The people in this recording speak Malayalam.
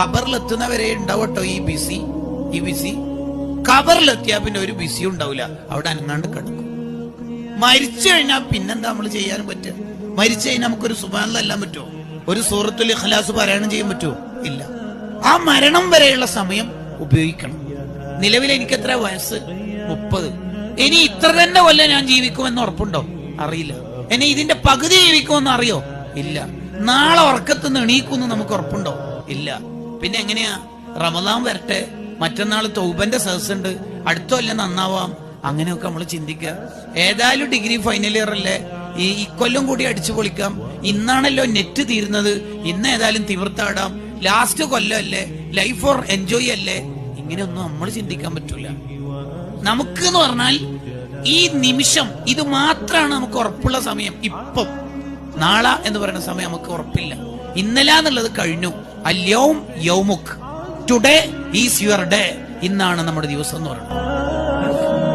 ഖബറിലെത്തുന്നവരെ ഉണ്ടാവട്ടോ ഈ ബിസി. ഖബറിലെത്തിയാ പിന്നെ ഒരു ബിസി ഉണ്ടാവില്ല, അവിടെ അനങ്ങാണ്ട് കിടക്കും. മരിച്ചു കഴിഞ്ഞാൽ പിന്നെന്താ നമ്മൾ ചെയ്യാൻ പറ്റുക? മരിച്ചു കഴിഞ്ഞാൽ നമുക്കൊരു സുബ്ഹാനല്ലാഹ് എല്ലാം പറ്റുമോ? ഒരു സൂറത്തുൽ ഇഖ്ലാസ് പാരായണം ചെയ്യാൻ പറ്റുമോ? ഇല്ല. ആ മരണം വരെയുള്ള സമയം ഉപയോഗിക്കണം. നിലവിൽ എനിക്ക് എത്ര വയസ്സ്? 30. ഇനി ഇത്ര തന്നെ കൊല്ലം ഞാൻ ജീവിക്കുമെന്ന് ഉറപ്പുണ്ടോ? അറിയില്ല. ഇനി ഇതിന്റെ പകുതി ജീവിക്കുമെന്ന് അറിയോ? ഇല്ല. നാളെ ഉറക്കത്തുനിന്ന് എണീക്കുമെന്ന് നമുക്ക് ഉറപ്പുണ്ടോ? ഇല്ല. പിന്നെ എങ്ങനെയാ? റമദാൻ വരട്ടെ, മറ്റന്നാൾ തൗബന്റെ സദസ്സുണ്ട്, അടുത്ത കൊല്ലം നന്നാവാം, അങ്ങനെയൊക്കെ നമ്മൾ ചിന്തിക്കുക. ഏതായാലും ഡിഗ്രി ഫൈനൽ ഇയർ അല്ലേ, ഈ ഇക്കൊല്ലം കൂടി അടിച്ചു പൊളിക്കാം, ഇന്നാണല്ലോ നെറ്റ് തീരുന്നത്, ഇന്ന് ഏതായാലും തിമിർത്താടാം, ലാസ്റ്റ് കൊല്ലം അല്ലേ, ലൈഫ് ഫോർ എൻജോയ് അല്ലേ. ഇങ്ങനെയൊന്നും നമ്മൾ ചിന്തിക്കാൻ പറ്റൂല. നമുക്ക് എന്ന് പറഞ്ഞാൽ ഈ നിമിഷം ഇത് മാത്രമാണ് നമുക്ക് ഉറപ്പുള്ള സമയം. ഇപ്പം നാളെ എന്ന് പറയുന്ന സമയം നമുക്ക് ഉറപ്പില്ല. ഇന്നലെ എന്നുള്ളത് കഴിഞ്ഞു. അല്യൗം യൗമുക്, ടുഡേ ഈസ് യുവർ ഡേ. ഇന്നാണ് നമ്മുടെ ദിവസം എന്ന് പറയുന്നത്.